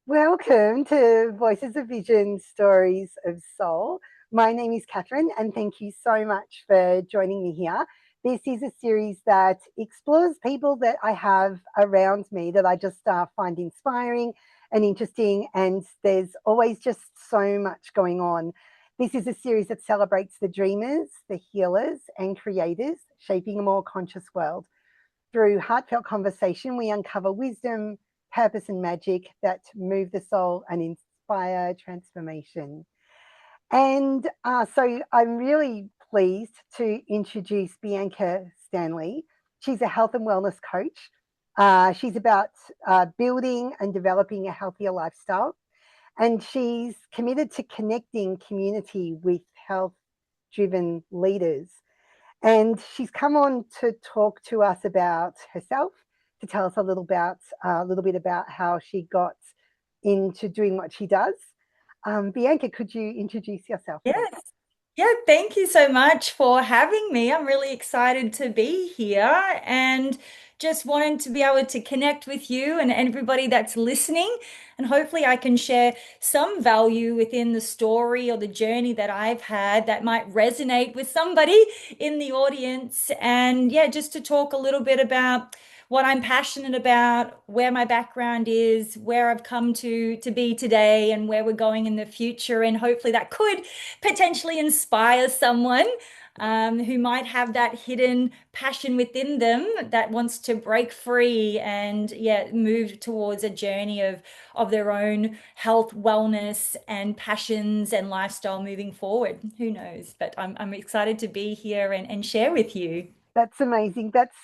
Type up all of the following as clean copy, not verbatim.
Welcome to Voices of Vision Stories of Soul. My name is Catherine, and thank you so much for joining me here. This is a series that explores people that I have around me that I just find inspiring and interesting, and there's always just so much going on. This is a series that celebrates the dreamers, the healers, and creators shaping a more conscious world. Through heartfelt conversation, we uncover wisdom, purpose, and magic that move the soul and inspire transformation. And so I'm really pleased to introduce Bianca Stanley. She's a health and wellness coach. She's about building and developing a healthier lifestyle. And she's committed to connecting community with health driven leaders. And she's come on to talk to us about herself, to tell us a little bit about how she got into doing what she does. Bianca, could you introduce yourself, please? Yes. Yeah, thank you so much for having me. I'm really excited to be here and just wanted to be able to connect with you and everybody that's listening. And hopefully, I can share some value within the story or the journey that I've had that might resonate with somebody in the audience. And yeah, just to talk a little bit about what I'm passionate about, where my background is, where I've come to be today, and where we're going in the future. And hopefully, that could potentially inspire someone who might have that hidden passion within them that wants to break free and yeah, move towards a journey of their own health, wellness, and passions and lifestyle moving forward. Who knows? But I'm excited to be here and share with you. That's amazing. That's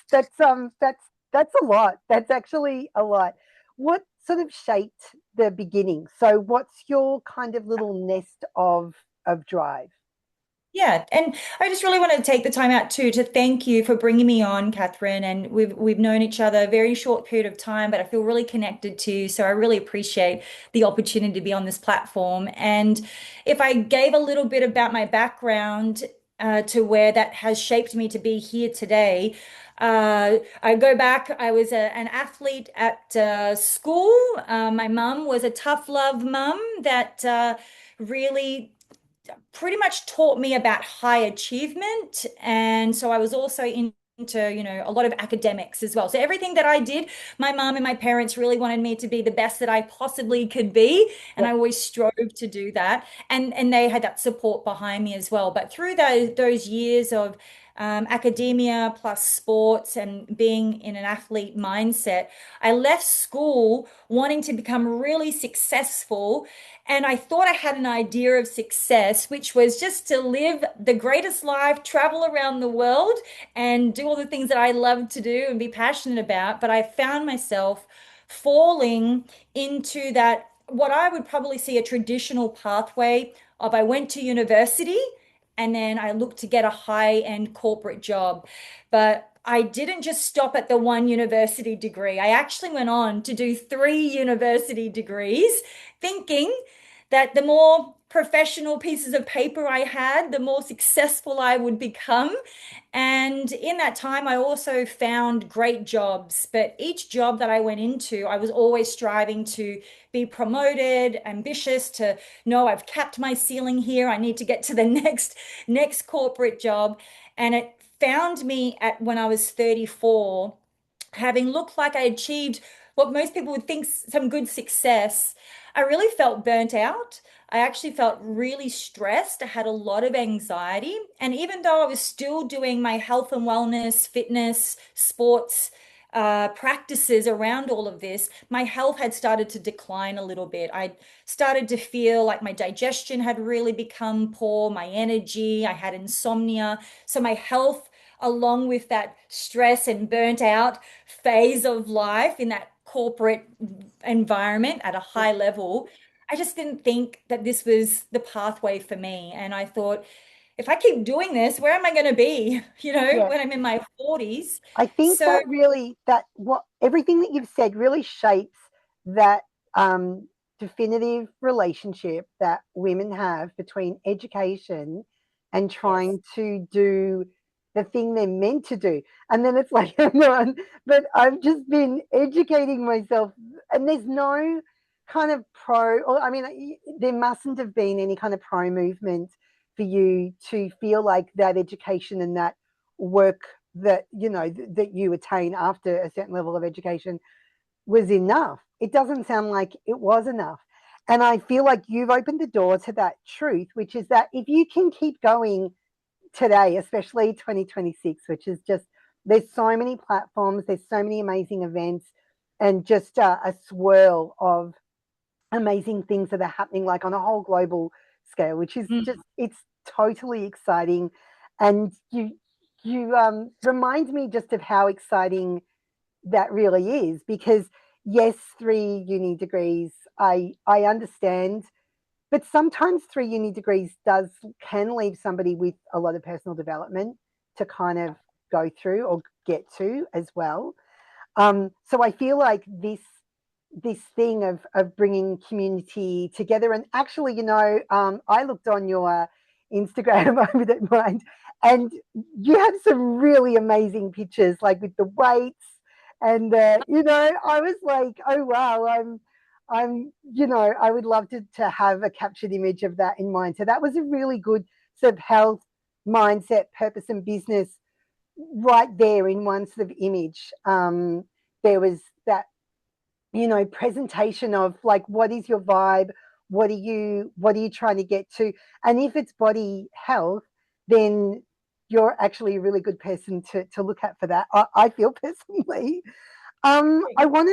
a lot. That's actually a lot. What sort of shaped the beginning? So, what's your kind of little nest of drive? Yeah, and I just really want to take the time out too to thank you for bringing me on, Catherine. And we've known each other a very short period of time, but I feel really connected to you. So I really appreciate the opportunity to be on this platform. And if I gave a little bit about my background to where that has shaped me to be here today, I go back. I was an athlete at school. My mum was a tough love mum that really pretty much taught me about high achievement. And so I was also into, a lot of academics as well. So everything that I did, my mom and my parents really wanted me to be the best that I possibly could be. And I Yep. always strove to do that. And they had that support behind me as well. But through those years of academia plus sports and being in an athlete mindset, I left school wanting to become really successful. And I thought I had an idea of success, which was just to live the greatest life, travel around the world, and do all the things that I love to do and be passionate about. But I found myself falling into that, what I would probably see a traditional pathway of I went to university and then I looked to get a high-end corporate job. But I didn't just stop at the one university degree. I actually went on to do three university degrees, thinking that the more professional pieces of paper I had, the more successful I would become. And in that time, I also found great jobs. But each job that I went into, I was always striving to be promoted, ambitious to know I've capped my ceiling here. I need to get to the next corporate job. And it found me at when I was 34, having looked like I achieved what most people would think some good success. I really felt burnt out. I actually felt really stressed. I had a lot of anxiety. And even though I was still doing my health and wellness, fitness, sports, practices around all of this, my health had started to decline a little bit. I started to feel like my digestion had really become poor, my energy, I had insomnia. So my health, along with that stress and burnt out phase of life in that corporate environment at a high level, I just didn't think that this was the pathway for me. And I thought, if I keep doing this, where am I going to be, Yeah. when I'm in my 40s? I think So, that really that what everything that you've said really shapes that definitive relationship that women have between education and yes. trying to do the thing they're meant to do. And then it's like, hang on, but I've just been educating myself, and there's no kind of pro, or I mean, there mustn't have been any kind of pro movement for you to feel like that education and that work that, that you attain after a certain level of education was enough. It doesn't sound like it was enough. And I feel like you've opened the door to that truth, which is that if you can keep going today, especially 2026, which is just, there's so many platforms, there's so many amazing events, and just a swirl of amazing things that are happening, like on a whole global scale, which is just, it's totally exciting. And you remind me just of how exciting that really is, because yes, 3 uni degrees, I understand, but sometimes 3 uni degrees can leave somebody with a lot of personal development to kind of go through or get to as well. So I feel like this thing of bringing community together, and actually, I looked on your Instagram over that mind, and you have some really amazing pictures, like with the weights, and I was like, oh wow, I would love to have a captured image of that in mind. So that was a really good sort of health, mindset, purpose, and business right there in one sort of image. There was that, presentation of like, what is your vibe? What are you trying to get to? And if it's body health, then you're actually a really good person to look at for that. I feel personally. I want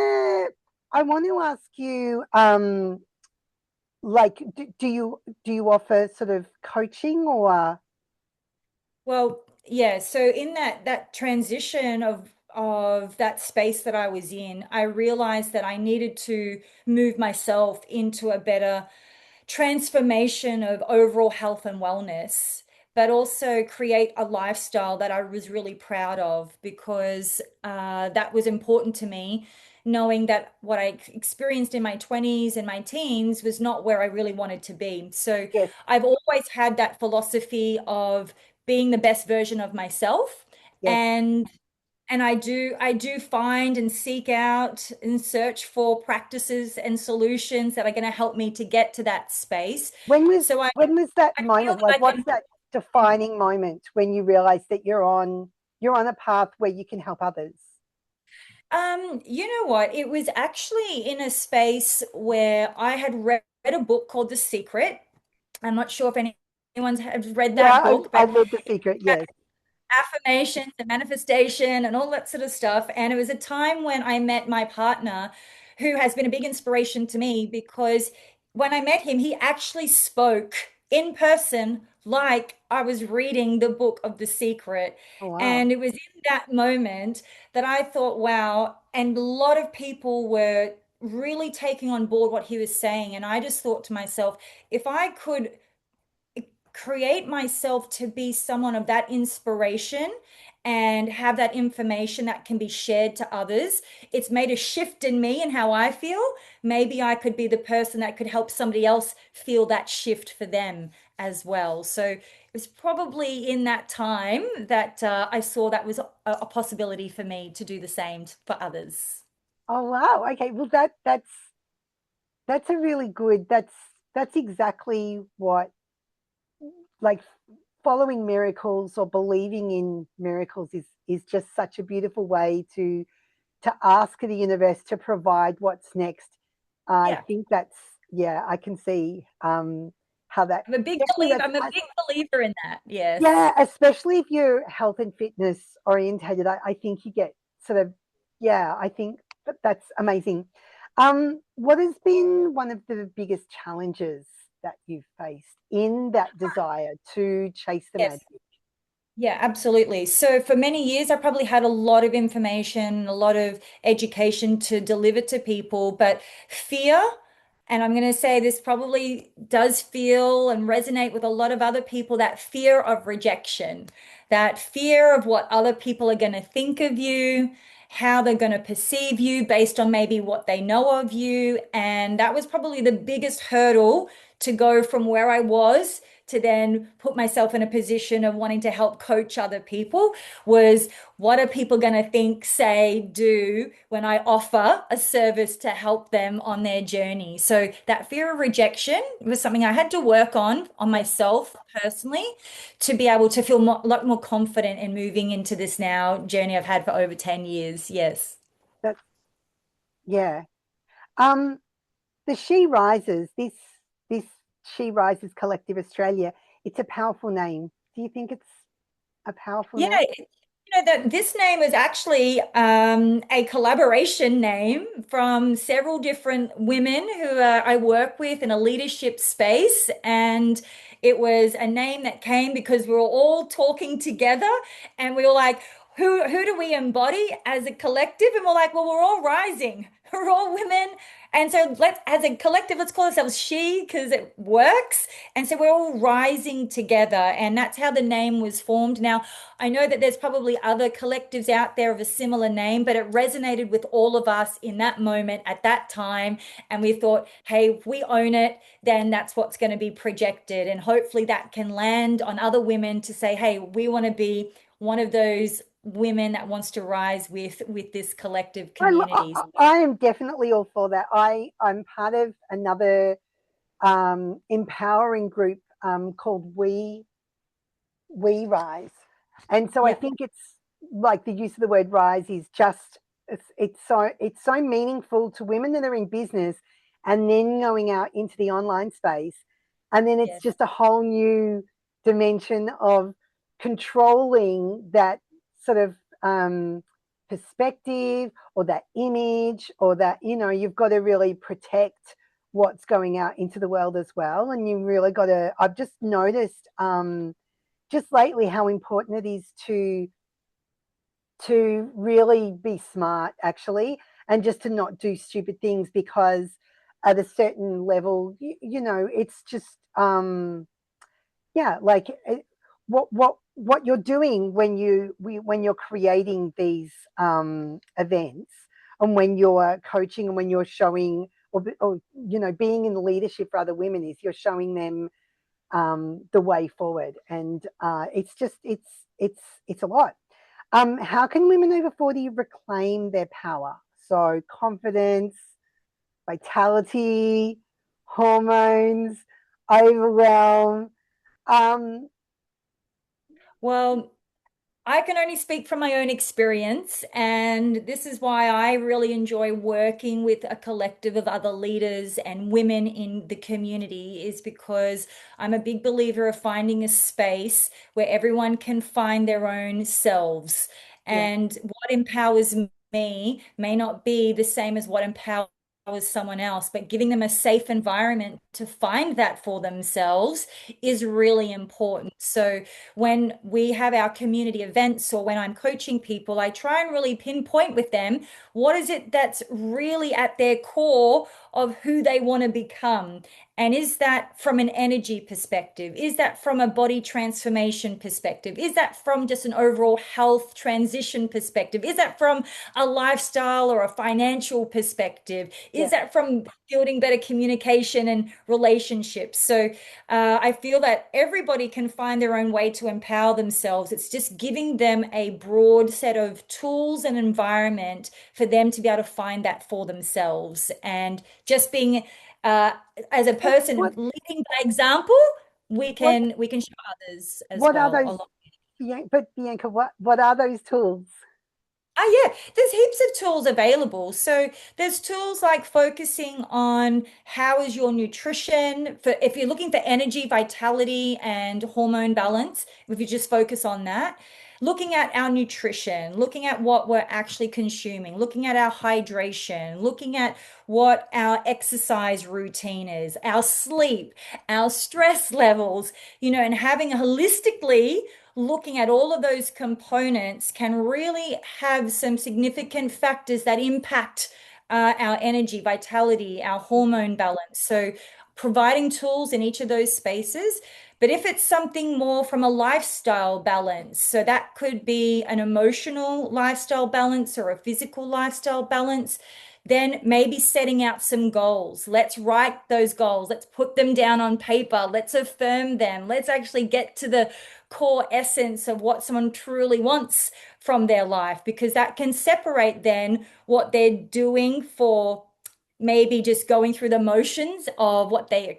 to ask you, like, do you offer sort of coaching or? Well, yeah, so in that transition of that space that I was in, I realized that I needed to move myself into a better transformation of overall health and wellness, but also create a lifestyle that I was really proud of because that was important to me, knowing that what I experienced in my 20s and my teens was not where I really wanted to be. So Yes, I've always had that philosophy of being the best version of myself. yes. And I do find and seek out and search for practices and solutions that are going to help me to get to that space. When was So I, when was that I feel moment? that Like, I what's can, that defining moment when you realize that you're on a path where you can help others? you know what? It was actually in a space where I had read a book called The Secret. I'm not sure if anyone's has read Yeah, that I've, book, but I've read The Secret. Yes. affirmations and manifestation and all that sort of stuff. And it was a time when I met my partner, who has been a big inspiration to me because when I met him, he actually spoke in person like I was reading the book of The Secret. Oh wow. And it was in that moment that I thought, wow. And a lot of people were really taking on board what he was saying. And I just thought to myself, if I could create myself to be someone of that inspiration and have that information that can be shared to others. It's made a shift in me and how I feel. Maybe I could be the person that could help somebody else feel that shift for them as well. So it was probably in that time that I saw that was a possibility for me to do the same for others. Oh wow. Okay. Well, that's a really good. That's exactly what, like, following miracles or believing in miracles is just such a beautiful way to ask the universe to provide what's next. I Yeah. think that's, yeah, I can see how that, I'm a big especially believer. that's, I'm a big believer in that. yeah, Yes. especially if you're health and fitness orientated. I think you get sort of, yeah, I think that's amazing. What has been one of the biggest challenges that you've faced in that desire to chase the Yes. magic? Yeah, absolutely. So for many years, I probably had a lot of information, a lot of education to deliver to people, but fear, and I'm going to say this probably does feel and resonate with a lot of other people, that fear of rejection, that fear of what other people are going to think of you, how they're going to perceive you based on maybe what they know of you. And that was probably the biggest hurdle to go from where I was to then put myself in a position of wanting to help coach other people was what are people going to think, say, do when I offer a service to help them on their journey? So that fear of rejection was something I had to work on Yeah. myself personally to be able to feel a lot more confident in moving into this now journey I've had for over 10 years. Yes. That's yeah. Um, the She Rises, this She Rises Collective Australia, it's a powerful name. Do you think it's a powerful Yeah, name? that this name is actually a collaboration name from several different women who I work with in a leadership space, and it was a name that came because we were all talking together, and we were like, who do we embody as a collective? And we're like, well, we're all rising, we're all women, and so let's as a collective, let's call ourselves She because it works, and so we're all rising together, and that's how the name was formed. Now, I know that there's probably other collectives out there of a similar name, but it resonated with all of us in that moment at that time. And we thought, hey, if we own it, then that's what's going to be projected. And hopefully that can land on other women to say, hey, we want to be one of those women that wants to rise with this collective communities. I am definitely all for that. I'm part of another empowering group called We Rise, and so I Yeah. think it's like the use of the word rise is just it's so meaningful to women that are in business, and then going out into the online space, and then it's Yes. just a whole new dimension of controlling that sort of perspective or that image or that you've got to really protect what's going out into the world as well, and you really got to. I've just noticed just lately how important it is to really be smart actually, and just to not do stupid things, because at a certain level it's just yeah, like what you're doing when you're creating these events, and when you're coaching, and when you're showing or being in leadership for other women, is you're showing them the way forward, and it's just it's a lot. How can women over 40 reclaim their power? So confidence, vitality, hormones, overwhelm. Um, Well, I can only speak from my own experience, and this is why I really enjoy working with a collective of other leaders and women in the community, is because I'm a big believer of finding a space where everyone can find their own selves. yeah. And what empowers me may not be the same as what empowers someone else, but giving them a safe environment to find that for themselves is really important. So, when we have our community events or when I'm coaching people, I try and really pinpoint with them what is it that's really at their core of who they want to become. And is that from an energy perspective? Is that from a body transformation perspective? Is that from just an overall health transition perspective? Is that from a lifestyle or a financial perspective? Is Yeah. that from building better communication and relationships? So I feel that everybody can find their own way to empower themselves. It's just giving them a broad set of tools and environment for them to be able to find that for themselves. And just being uh, as a What person what leading by example, what we can show others as what are well those? along. But Bianca, what are those tools? Yeah, there's heaps of tools available. So there's tools like focusing on how is your nutrition for if you're looking for energy, vitality, and hormone balance, if you just focus on that. Looking at our nutrition, looking at what we're actually consuming, looking at our hydration, looking at what our exercise routine is, our sleep, our stress levels, and having holistically looking at all of those components can really have some significant factors that impact our energy, vitality, our hormone balance. So, providing tools in each of those spaces. But if it's something more from a lifestyle balance, so that could be an emotional lifestyle balance or a physical lifestyle balance, Then maybe setting out some goals. Let's write those goals. Let's put them down on paper. Let's affirm them. Let's actually get to the core essence of what someone truly wants from their life, because that can separate then what they're doing for maybe just going through the motions of what they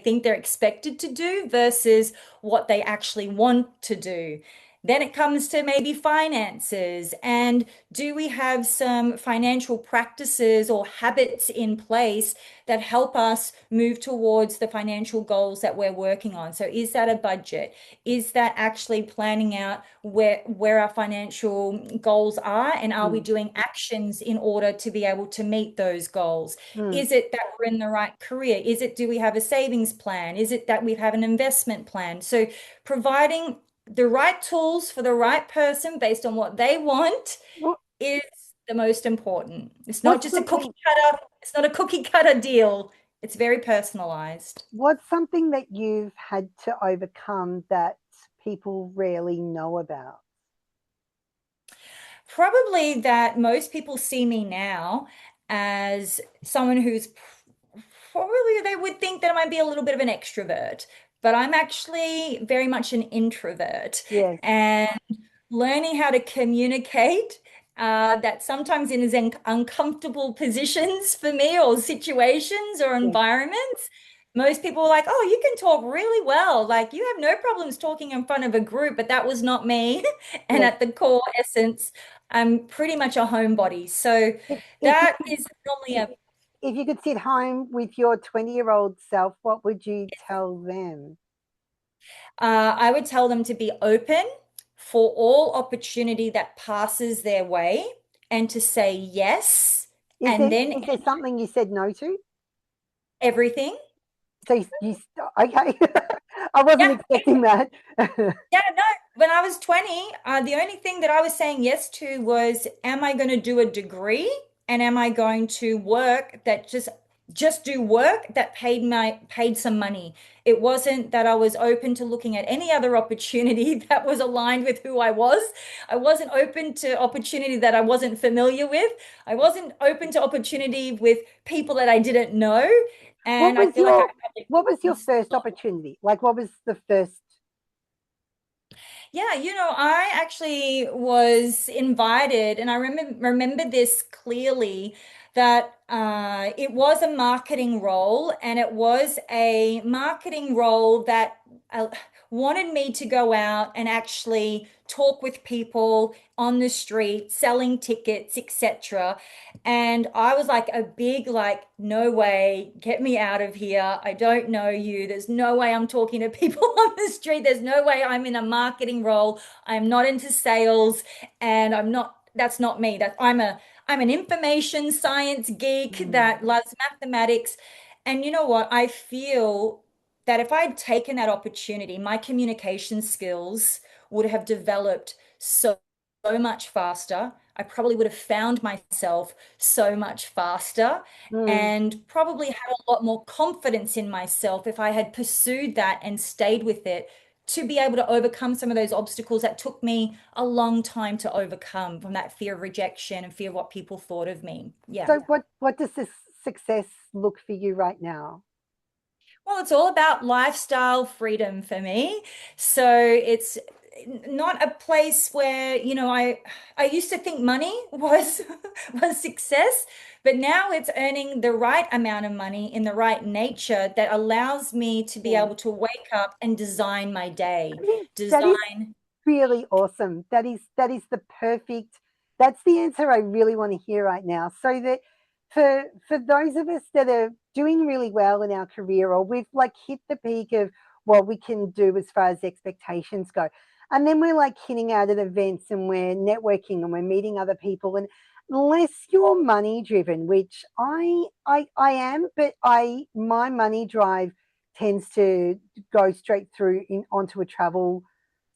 think they're expected to do versus what they actually want to do. Then it comes to maybe finances. And do we have some financial practices or habits in place that help us move towards the financial goals that we're working on? So is that a budget? Is that actually planning out where our financial goals are? And are we Mm. doing actions in order to be able to meet those goals? Mm. Is it that we're in the right career? Is it, do we have a savings plan? Is it that we have an investment plan? So providing the right tools for the right person based on what they want What, is the most important. It's not what's just a cookie something cutter, it's not a cookie cutter deal. It's very personalized. what's something that you've had to overcome that people rarely know about? Probably that most people see me now as someone who's probably they would think that I might be a little bit of an extrovert, but I'm actually very much an introvert. Yes, And learning how to communicate that sometimes in uncomfortable positions for me or situations or yes, environments, most people are like, oh, you can talk really well. Like you have no problems talking in front of a group, but that was not me. And yes. at the core essence, I'm pretty much a homebody. So If you that could, is normally a if you could sit home with your 20-year-old self, what would you tell them? I would tell them to be open for all opportunity that passes their way and to say yes Is and there then is there something you said no to? everything. So okay, I wasn't Yeah, expecting that. yeah, no. When I was 20, the only thing that I was saying yes to was, am I going to do a degree and am I going to work that just do work that paid some money. It wasn't that I was open to looking at any other opportunity that was aligned with who I was. I wasn't open to opportunity that I wasn't familiar with. I wasn't open to opportunity with people that I didn't know. What And I was feel like I your had what was your to first opportunity? Like what was the first? Yeah, I actually was invited, and I remember this clearly that it was a marketing role, and it was a marketing role that uh, wanted me to go out and actually talk with people on the street, selling tickets, etc. And I was like a big, like, no way, get me out of here. I don't know you. There's no way I'm talking to people on the street. There's no way I'm in a marketing role. I'm not into sales and that's not me. I'm an information science geek Mm, that loves mathematics. And you know what? I feel that if I'd taken that opportunity, my communication skills would have developed so much faster. I probably would have found myself so much faster mm. and probably had a lot more confidence in myself if I had pursued that and stayed with it to be able to overcome some of those obstacles that took me a long time to overcome from that fear of rejection and fear of what people thought of me. Yeah. So what does this success look for you right now? Well, it's all about lifestyle freedom for me. So it's not a place where, I used to think money was was success, but now it's earning the right amount of money in the right nature that allows me to be Yeah. able to wake up and design my day. That is Design, really awesome. That is the perfect. That's the answer I really want to hear right now. So that for those of us that are doing really well in our career, or we've like hit the peak of what we can do as far as expectations go, and then we're like hitting out at events and we're networking and we're meeting other people, and unless you're money driven, which I am, but I my money drive tends to go straight through in onto a travel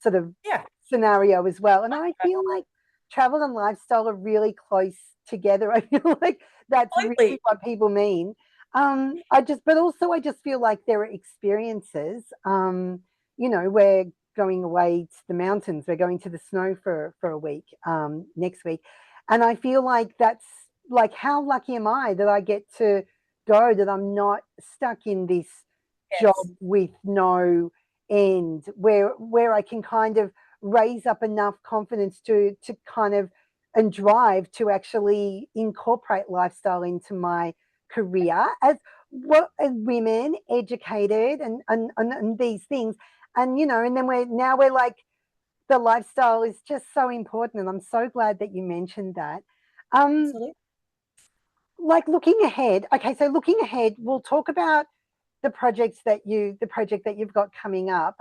sort of yeah, scenario as well. And I feel like travel and lifestyle are really close together. I feel like that's really completely. what people mean. But also I just feel like there are experiences. We're going away to the mountains. We're going to the snow for a week next week, and I feel like like, how lucky am I that I get to go, that I'm not stuck in this job Yes, with no end, where I can kind of raise up enough confidence to kind of and drive to actually incorporate lifestyle into my career as what as women educated and these things. And and then we're like, the lifestyle is just so important, and I'm so glad that you mentioned that. um absolutely. like, looking ahead, okay, so looking ahead, we'll talk about the project that you've got coming up.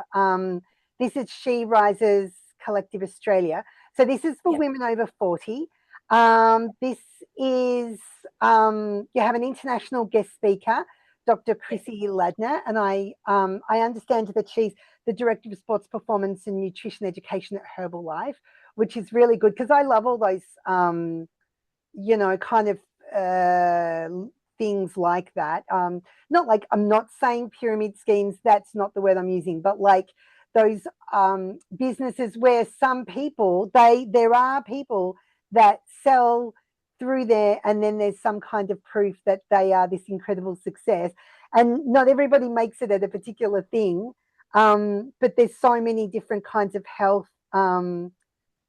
This is She Rises Collective Australia. So this is for Yeah. women over 40. This is you have an international guest speaker, Dr. Yeah. Chrissy Ladner, and I understand that she's the director of sports performance and nutrition education at Herbalife, which is really good because I love all those kind of uh, things like that. Not like, I'm not saying pyramid schemes, that's not the word I'm using, but like those businesses where some people, there are people that sell through there, and then there's some kind of proof that they are this incredible success. And not everybody makes it at a particular thing, but there's so many different kinds of health.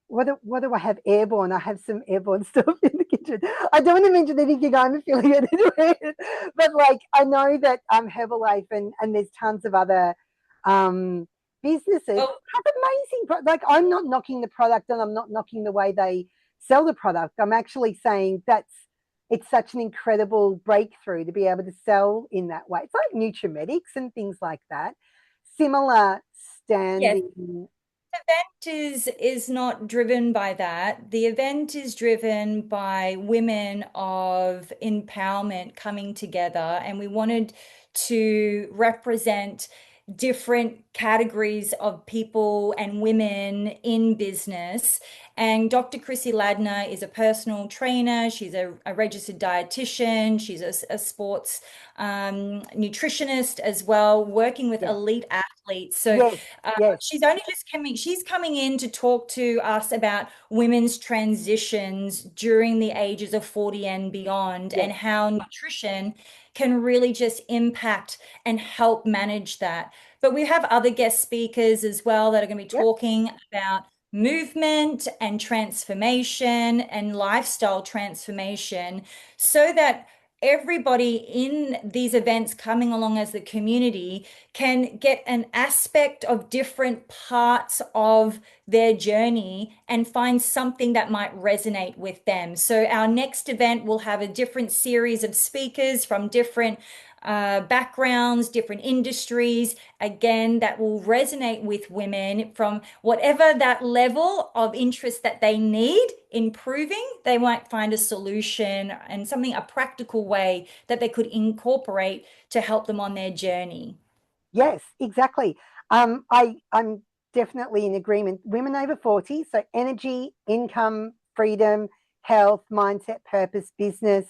What do I have airborne? I have some airborne stuff in the kitchen. I don't want to mention anything I'm affiliated with, but like, I know that Herbalife and there's tons of other um, businesses Well, have amazing. Like, I'm not knocking the product, and I'm not knocking the way they sell the product. I'm actually saying it's such an incredible breakthrough to be able to sell in that way. It's like Nutrimedics and things like that. Similar yes. standing. Event is not driven by that. The event is driven by women of empowerment coming together, and we wanted to represent different categories of people and women in business. And Dr. Chrissy Ladner is a personal trainer. She's a registered dietitian. She's a sports nutritionist as well, working with Yeah. elite athletes. So Yes. Yes. she's coming in to talk to us about women's transitions during the ages of 40 and beyond, and Yes. how nutrition can really just impact and help manage that. But we have other guest speakers as well that are going to be Yep. talking about movement and transformation and lifestyle transformation, so that everybody in these events coming along as the community can get an aspect of different parts of their journey and find something that might resonate with them. So, our next event will have a different series of speakers from different backgrounds, different industries, again, that will resonate with women from whatever that level of interest that they need improving. They might find a solution and something, a practical way that they could incorporate to help them on their journey. Yes, exactly. I'm definitely in agreement. Women over 40, so energy, income, freedom, health, mindset, purpose, business.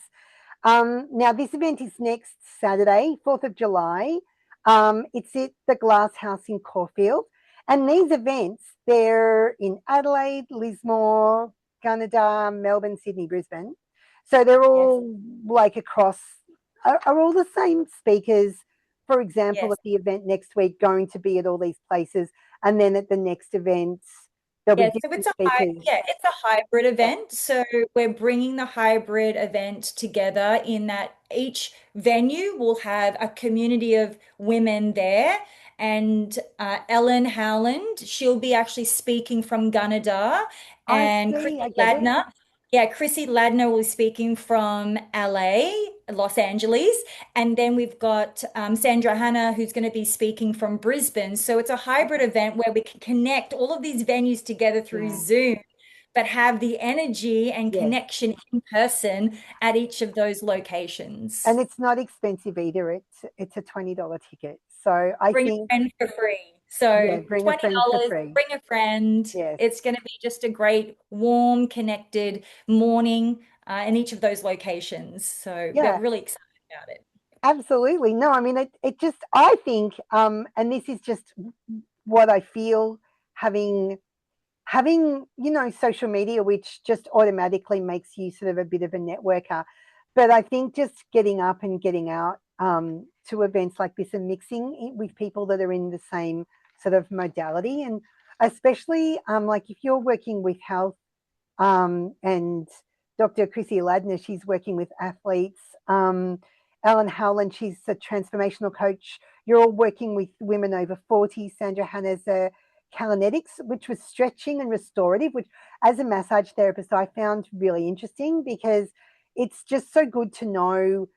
Now, this event is next Saturday, 4th of July. It's at the Glass House in Caulfield. And these events, they're in Adelaide, Lismore, Gunnedah, Melbourne, Sydney, Brisbane. So they're Yes. all like across, are all the same speakers. For example, Yes. at the event next week, going to be at all these places. And then at the next events, there'll be Yeah, so different speakers. it's a hybrid Yeah. event. So we're bringing the hybrid event together in that each venue will have a community of women there. And Ellen Howland, she'll be actually speaking from Gunnedah, I and see, I Chrissy get it. Ladner. Yeah, Chrissy Ladner will be speaking from LA, Los Angeles. And then we've got Sandra Hanna, who's going to be speaking from Brisbane. So it's a hybrid event where we can connect all of these venues together through Yeah. Zoom, but have the energy and Yes. connection in person at each of those locations. And it's not expensive either. It's a $20 ticket. So I Bring a think, friend for free. So yeah, bring a friend for $20, free. bring a friend. Yes. It's going to be just a great, warm, connected morning in each of those locations. So we're Yeah, really excited about it. absolutely. No, I mean, it just, I think, and this is just what I feel, having having, social media, which just automatically makes you sort of a bit of a networker. But I think just getting up and getting out to events like this and mixing it with people that are in the same sort of modality, and especially like if you're working with health, and Dr. Chrissy Aladna, she's working with athletes. Ellen Howland, she's a transformational coach. You're all working with women over 40. Sandra Hanna's a Kalinetics, which was stretching and restorative, which as a massage therapist, I found really interesting because it's just so good to know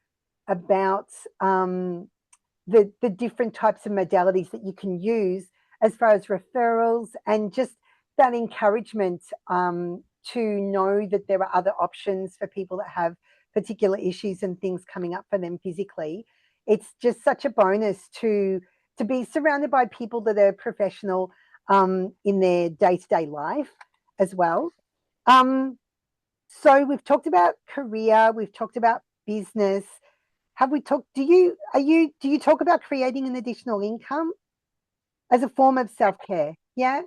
about the different types of modalities that you can use as far as referrals and just that encouragement to know that there are other options for people that have particular issues and things coming up for them physically. It's just such a bonus to be surrounded by people that are professional in their day-to-day life as well. So we've talked about career, we've talked about business. Have we talked? Do you talk about creating an additional income as a form of self-care? Yeah.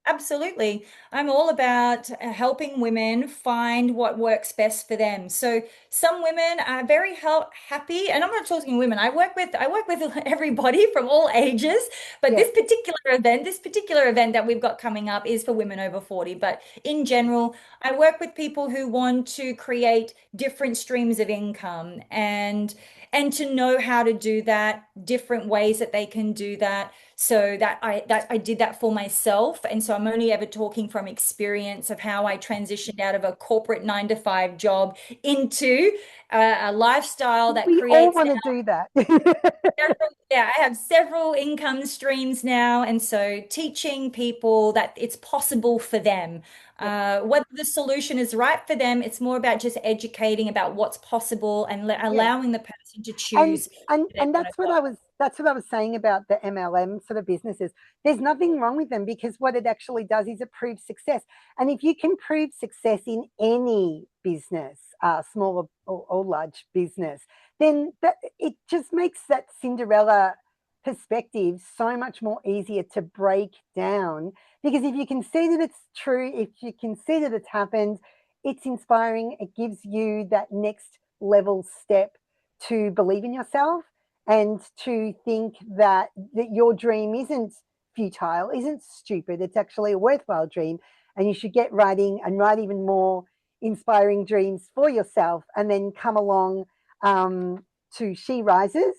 Absolutely. I'm all about helping women find what works best for them. So some women are very happy, and I'm not talking women. I work with everybody from all ages, but Yeah. this particular event that we've got coming up is for women over 40. But in general, I work with people who want to create different streams of income and to know how to do that, different ways that they can do that. So that I did that for myself, and so I'm only ever talking from experience of how I transitioned out of a corporate 9 to 5 job into a lifestyle that We all creates want to do that. yeah, I have several income streams now, and so teaching people that it's possible for them. Yeah. Whether the solution is right for them, it's more about just educating about what's possible and Yeah. allowing the person to and choose and who they and want to that's what go. I was saying about the MLM sort of businesses. There's nothing wrong with them because what it actually does is it proves success. And if you can prove success in any business, small or large business, then that it just makes that Cinderella perspective so much more easier to break down, because if you can see that it's true, if you can see that it's happened, it's inspiring. It gives you that next level step to believe in yourself and to think that your dream isn't futile, isn't stupid. It's actually a worthwhile dream, and you should get writing and write even more inspiring dreams for yourself, and then come along to She Rises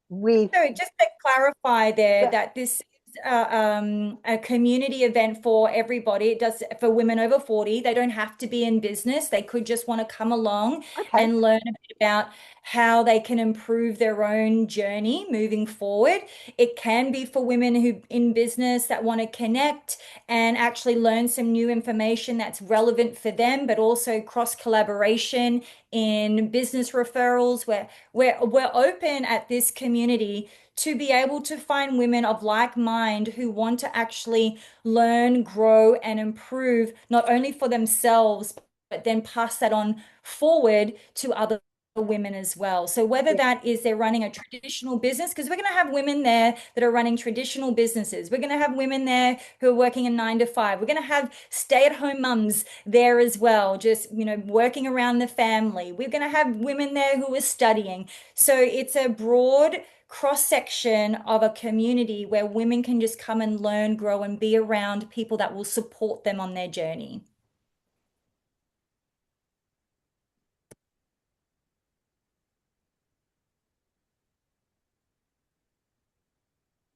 with So just to clarify there yeah. that this is a community event for everybody. It does for women over 40. They don't have to be in business. They could just want to come along Okay. and learn a bit about how they can improve their own journey moving forward. It can be for women who in business that want to connect and actually learn some new information that's relevant for them, but also cross collaboration in business referrals where we're open at this community to be able to find women of like mind who want to actually learn, grow, and improve not only for themselves, but then pass that on forward to other women as well. So whether Yeah. that is they're running a traditional business, because we're going to have women there that are running traditional businesses. We're going to have women there who are working a 9 to 5. We're going to have stay-at-home mums there as well, just, working around the family. We're going to have women there who are studying. So it's a broad cross section of a community where women can just come and learn, grow, and be around people that will support them on their journey.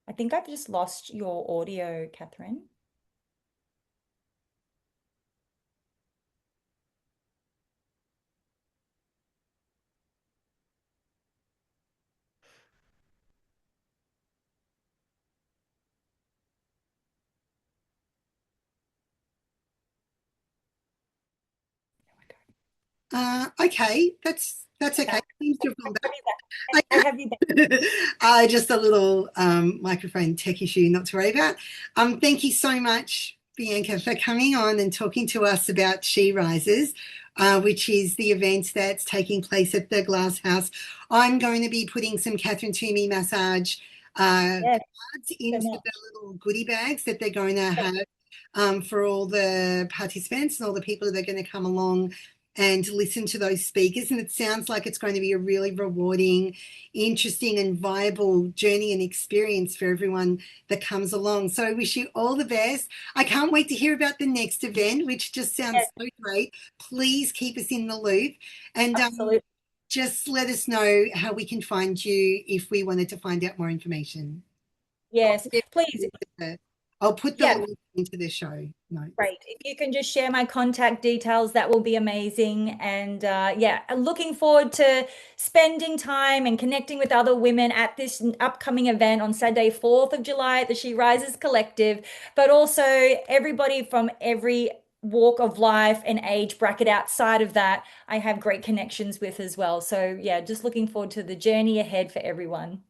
I think I've just lost your audio, Catherine. Okay, that's okay. Seems to have gone I back. have you back. Okay. Just a little microphone tech issue, not to worry about. Thank you so much, Bianca, for coming on and talking to us about She Rises, which is the event that's taking place at the Glass House. I'm going to be putting some Catherine Toomey massage Yes, cards so into much. the little goodie bags that they're going to have for all the participants and all the people that are going to come along and listen to those speakers. And it sounds like it's going to be a really rewarding, interesting, and viable journey and experience for everyone that comes along. So I wish you all the best. I can't wait to hear about the next event, which just sounds so great. Please keep us in the loop. And Absolutely. just let us know how we can find you if we wanted to find out more information. Yes, please. I'll put the Yeah. link into the show notes. Great. If you can just share my contact details, that will be amazing. And yeah, looking forward to spending time and connecting with other women at this upcoming event on Saturday, 4th of July at the She Rises Collective, but also everybody from every walk of life and age bracket outside of that, I have great connections with as well. So yeah, just looking forward to the journey ahead for everyone.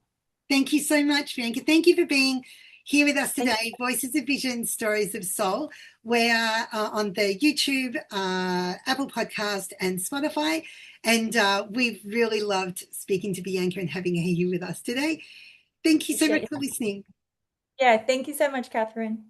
Thank you so much, Bianca. Thank you for being here with us Thank today. Voices of Vision, Stories of Soul. We're on the YouTube, Apple Podcast, and Spotify. And we've really loved speaking to Bianca and having her here with us today. Thank you so much Appreciate for it. listening. Yeah, thank you so much, Catherine.